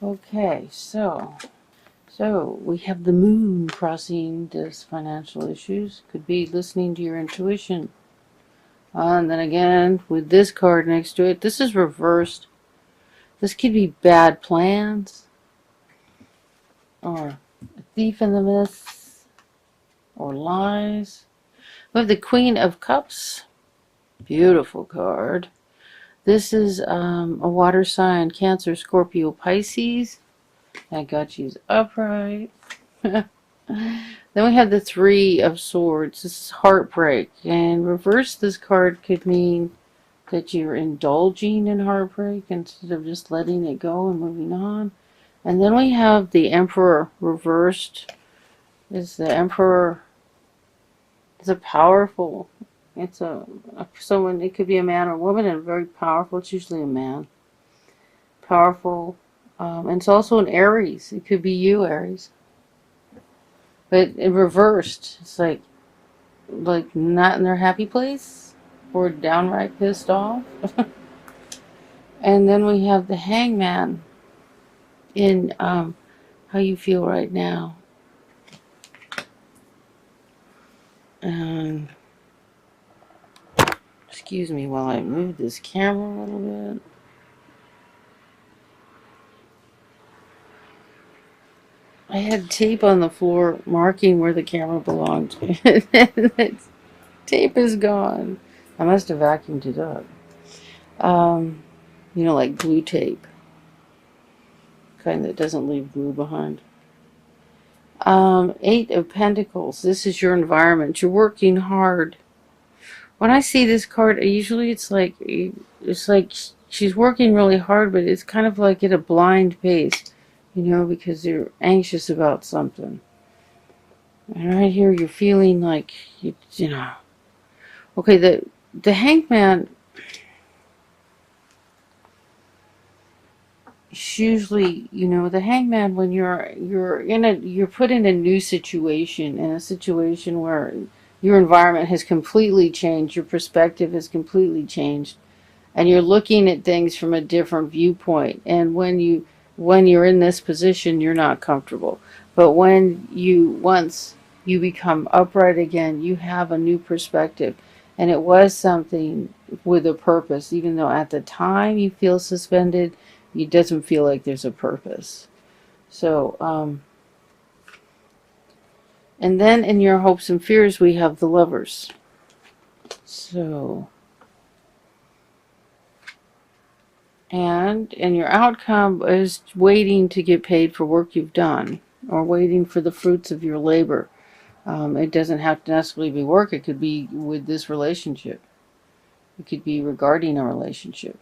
Okay, so we have the moon crossing this financial issues. Could be listening to your intuition. And then again, with this card next to it, this is reversed. This could be bad plans, or a thief in the midst, or lies. We have the Queen of Cups. Beautiful card. This is a water sign, Cancer, Scorpio, Pisces. That got you upright. Then we have the Three of Swords. This is heartbreak. And reverse, this card could mean that you're indulging in heartbreak instead of just letting it go and moving on. And then we have the Emperor reversed. Is the Emperor is a powerful, it's a someone, it could be a man or a woman, and very powerful. It's usually a man. Powerful. And it's also an Aries. It could be you, Aries. But in reversed, it's like not in their happy place or downright pissed off. And then we have the Hangman in how you feel right now. And excuse me while I move this camera a little bit. I had tape on the floor marking where the camera belonged. Tape is gone. I must have vacuumed it up. Like glue tape. Kind that doesn't leave glue behind. Eight of Pentacles. This is your environment. You're working hard. When I see this card, usually it's like she's working really hard, but it's kind of like at a blind pace, because you're anxious about something. And right here, you're feeling like Okay, the Hangman. It's usually, the Hangman, when you're put in a new situation, in a situation where your environment has completely changed, your perspective has completely changed, and you're looking at things from a different viewpoint. And when you're in this position, you're not comfortable. But once you become upright again, you have a new perspective. And it was something with a purpose, even though at the time you feel suspended, it doesn't feel like there's a purpose. So, and then in your hopes and fears, we have the Lovers. So, and your outcome is waiting to get paid for work you've done, or waiting for the fruits of your labor. It doesn't have to necessarily be work. It could be with this relationship. It could be regarding a relationship.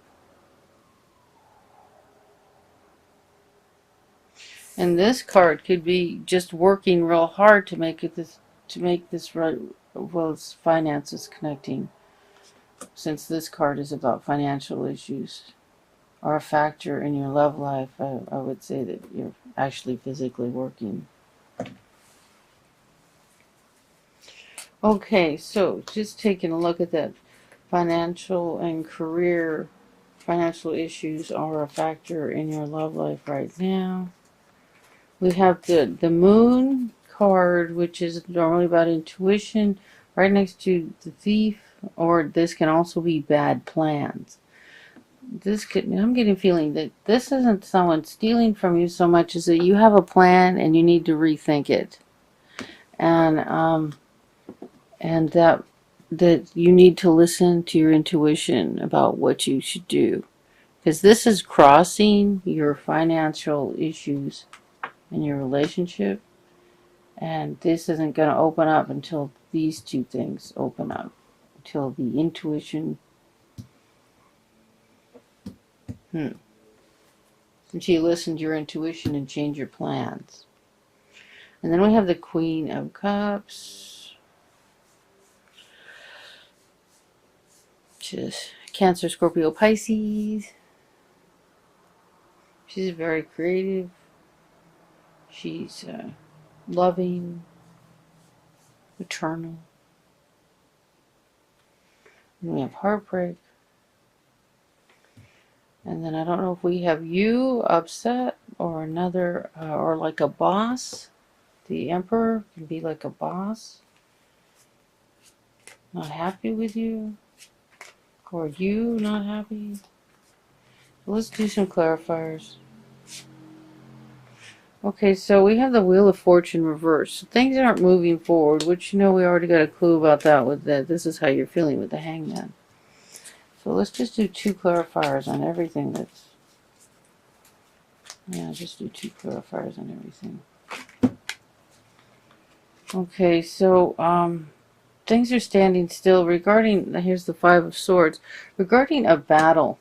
And this card could be just working real hard to make this right. Well, it's finances connecting, since this card is about financial issues are a factor in your love life. I would say that you're actually physically working. Okay, so just taking a look at that, financial and career, financial issues are a factor in your love life right now. We have the Moon card, which is normally about intuition, right next to the Thief, or this can also be bad plans. I'm getting a feeling that this isn't someone stealing from you so much as that you have a plan and you need to rethink it. And that you need to listen to your intuition about what you should do. Because this is crossing your financial issues in your relationship. And this isn't going to open up until these two things open up. Until the intuition. Since you listen to your intuition and change your plans. And then we have the Queen of Cups. Which is Cancer, Scorpio, Pisces. She's very creative. She's loving, eternal. And we have heartbreak. And then I don't know if we have you upset or another, or like a boss. The Emperor can be like a boss, not happy with you, or you not happy. Let's do some clarifiers. Okay, so we have the Wheel of Fortune reversed. So things aren't moving forward, which, we already got a clue about that with that. This is how you're feeling with the Hangman. So let's just do 2 clarifiers on everything that's... Yeah, just do 2 clarifiers on everything. Okay, so, things are standing still regarding... Here's the 5 of Swords. Regarding a battle.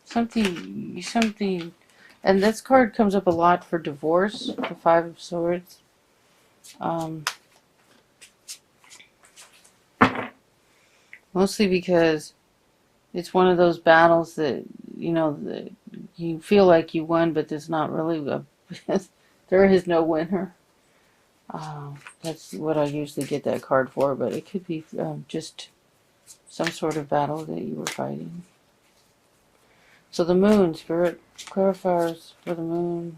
Something... And this card comes up a lot for divorce, the 5 of Swords. Mostly because it's one of those battles that, that you feel like you won, but there's not really there is no winner. That's what I usually get that card for, but it could be just some sort of battle that you were fighting. So the moon, Spirit, clarifiers for the moon.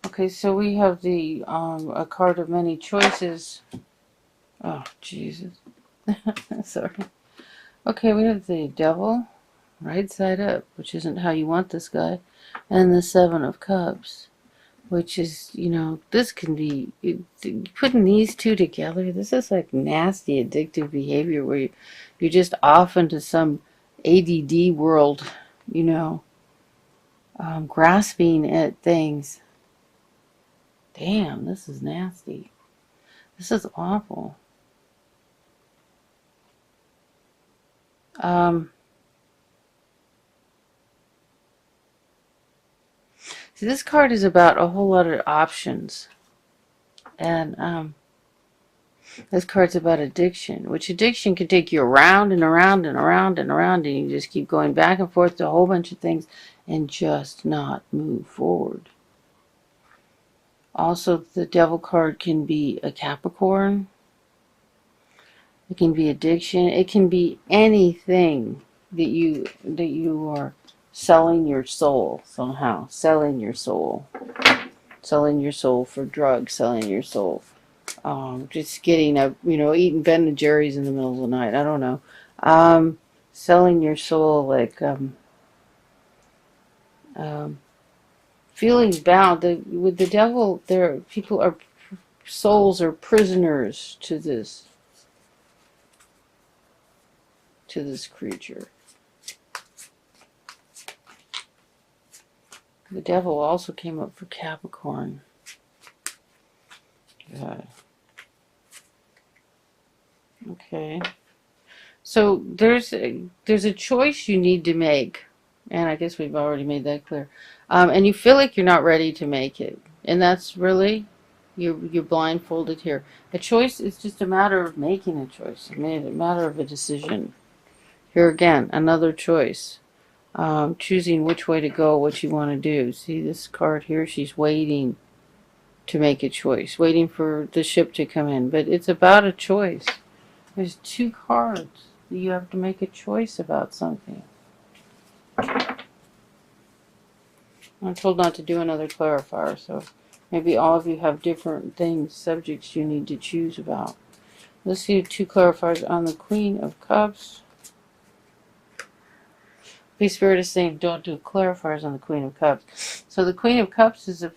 Okay, so we have the a card of many choices. Oh, Jesus. Sorry. Okay, we have the Devil, right side up, which isn't how you want this guy, and the 7 of Cups, which is, this can be, putting these two together, this is like nasty addictive behavior where you're just off into some ADD world, grasping at things. Damn, this is nasty. This is awful. See, this card is about a whole lot of options. And this card's about addiction, which addiction can take you around and around and around and around, and you just keep going back and forth to a whole bunch of things and just not move forward. Also, the Devil card can be a Capricorn. It can be addiction. It can be anything that you are selling your soul somehow. Selling your soul. Selling your soul for drugs. Selling your soul. Just getting up, eating Ben and Jerry's in the middle of the night. I don't know. Selling your soul, like, feeling bound. With the Devil, souls are prisoners to this creature. The Devil also came up for Capricorn. God. Okay. So there's a choice you need to make, and I guess we've already made that clear. And you feel like you're not ready to make it, and that's really you're blindfolded here. A choice is just a matter of making a choice, a matter of a decision. Here again, another choice. Choosing which way to go, what you want to do. See this card here? She's waiting to make a choice, waiting for the ship to come in. But it's about a choice. There's 2 cards. You have to make a choice about something. I'm told not to do another clarifier, so maybe all of you have different things, subjects you need to choose about. Let's see 2 clarifiers on the Queen of Cups. Please, Spirit is saying don't do clarifiers on the Queen of Cups. So the Queen of Cups is a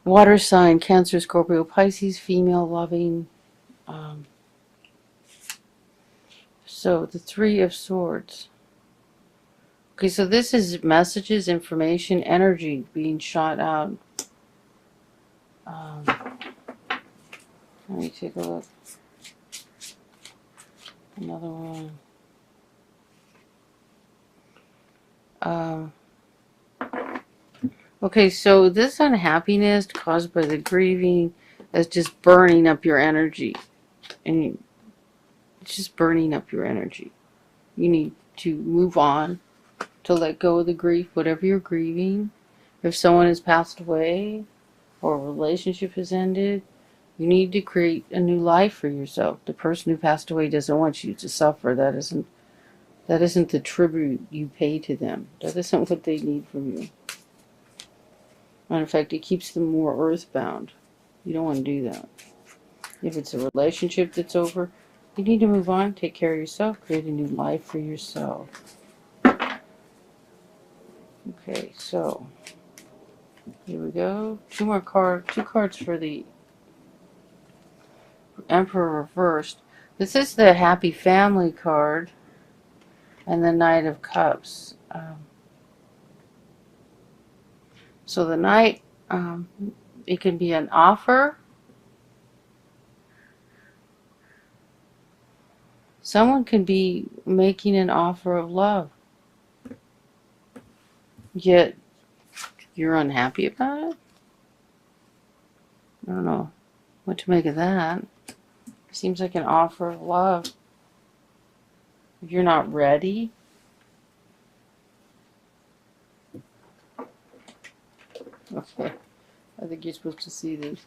water sign, Cancer, Scorpio, Pisces, female, loving. So the 3 of Swords. Okay, so this is messages, information, energy being shot out. Let me take a look. Another one. Okay, so this unhappiness caused by the grieving is just burning up your energy. And it's just burning up your energy. You need to move on, to let go of the grief, whatever you're grieving. If someone has passed away or a relationship has ended, you need to create a new life for yourself. The person who passed away doesn't want you to suffer. That isn't the tribute you pay to them. That isn't what they need from you. Matter of fact, it keeps them more earthbound. You don't want to do that. If it's a relationship that's over, you need to move on, take care of yourself, create a new life for yourself. Okay, so here we go. Two cards for the Emperor reversed. This is the Happy Family card and the Knight of Cups. So the Knight, it can be an offer. Someone could be making an offer of love, yet you're unhappy about it. I don't know what to make of that. Seems like an offer of love. If you're not ready, okay. I think you're supposed to see these.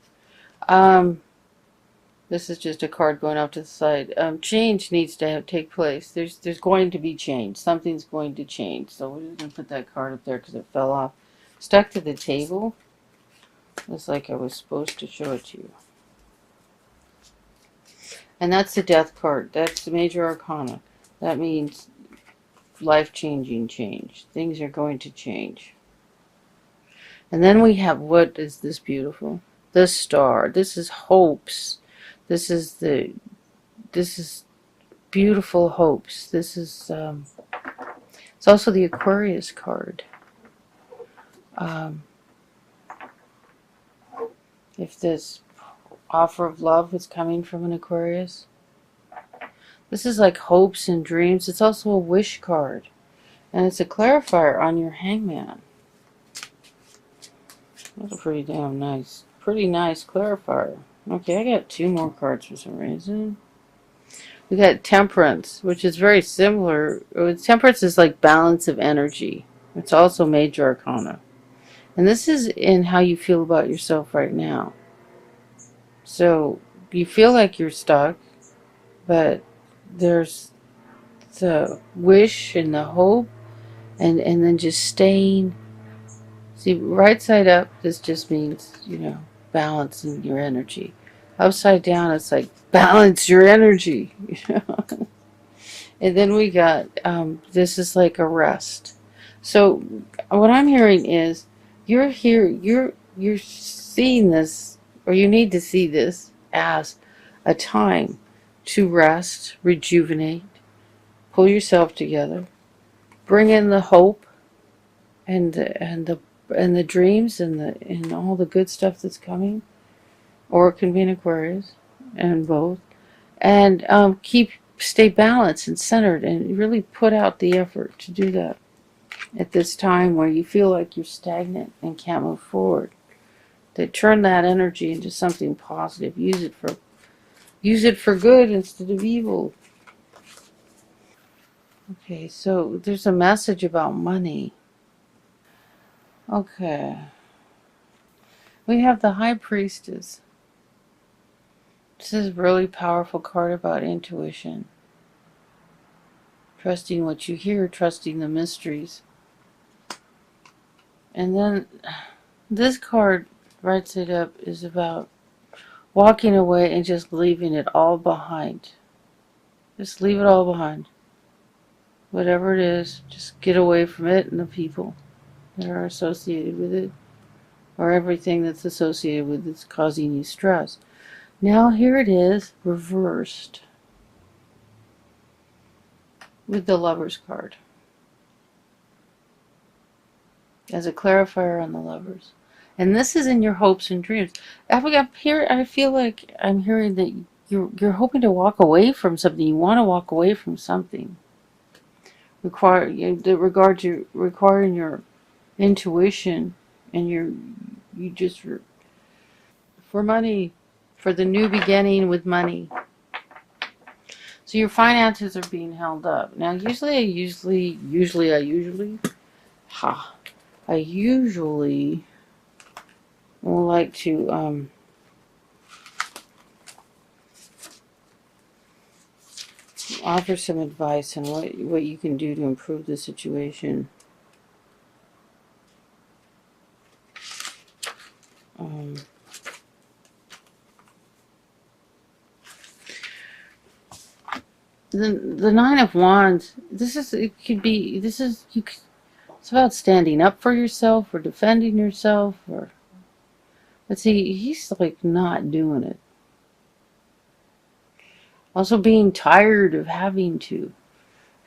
This is just a card going off to the side. Change needs to take place. There's going to be change. Something's going to change. So we're just going to put that card up there because it fell off. Stuck to the table. It's like I was supposed to show it to you. And that's the Death card. That's the Major Arcana. That means life-changing change. Things are going to change. And then we have, what is this beautiful? The Star. This is hopes. This is beautiful hopes. This is, it's also the Aquarius card. If this offer of love is coming from an Aquarius, this is like hopes and dreams. It's also a wish card. And it's a clarifier on your Hangman. That's a pretty nice clarifier. Okay, I got two more cards for some reason. We got Temperance, which is very similar. Temperance is like balance of energy. It's also Major Arcana. And this is in how you feel about yourself right now. So you feel like you're stuck, but there's the wish and the hope, and then just staying. See, right side up, this just means, balancing your energy. Upside down, it's like balance your energy. And then we got, this is like a rest. So what I'm hearing is, you're here, you're seeing this, or you need to see this as a time to rest, rejuvenate, pull yourself together, bring in the hope and the dreams and all the good stuff that's coming, or it can be an Aquarius, and both, and stay balanced and centered, and really put out the effort to do that at this time where you feel like you're stagnant and can't move forward. To turn that energy into something positive. Use it for good instead of evil. Okay, so there's a message about money. Okay. We have the High Priestess. This is a really powerful card about intuition. Trusting what you hear, trusting the mysteries. And then this card, right side up, is about walking away and just leaving it all behind. Just leave it all behind. Whatever it is, just get away from it and the people that are associated with it, or everything that's associated with it's causing you stress. Now here it is, reversed, with the Lovers card, as a clarifier on the Lovers. And this is in your hopes and dreams. I feel like I'm hearing that you're hoping to walk away from something. You want to walk away from something. Requiring your intuition and for money, for the new beginning with money. So your finances are being held up. Now, I usually will like to offer some advice on what you can do to improve the situation. The Nine of Wands. It's about standing up for yourself or defending yourself, or but see, he's like not doing it. Also being tired of having to.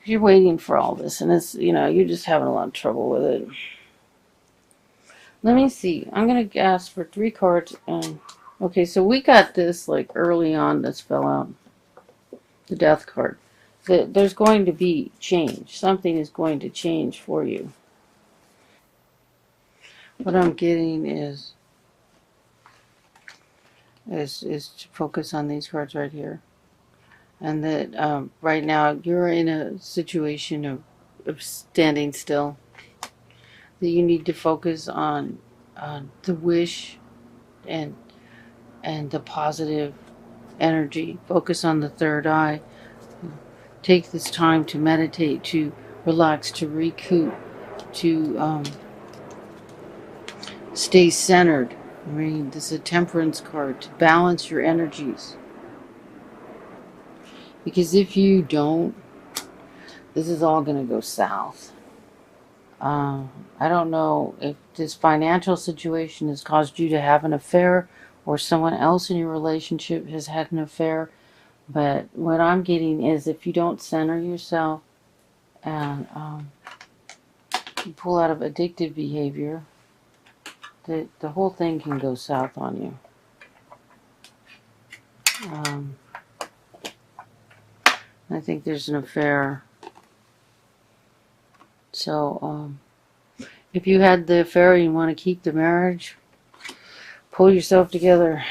You're waiting for all this, and you're just having a lot of trouble with it. Let me see. I'm going to ask for 3 cards. Okay, so we got this like early on. This fell out. The Death card. There's going to be change. Something is going to change for you. What I'm getting is to focus on these cards right here. And that right now you're in a situation of standing still. That you need to focus on the wish and the positive energy. Focus on the third eye. Take this time to meditate, to relax, to recoup, to stay centered. I mean, this is a temperance card, to balance your energies. Because if you don't, this is all going to go south. I don't know if this financial situation has caused you to have an affair or someone else in your relationship has had an affair. But what I'm getting is if you don't center yourself and you pull out of addictive behavior, the whole thing can go south on you. I think there's an affair. So if you had the affair and you want to keep the marriage, pull yourself together.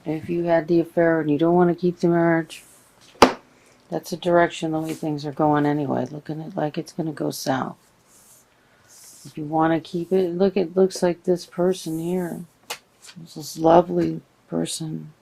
If you had the affair and you don't want to keep the marriage, that's the direction the way things are going anyway. Looking at like it's going to go south. If you want to keep it, it looks like this person here. This lovely person.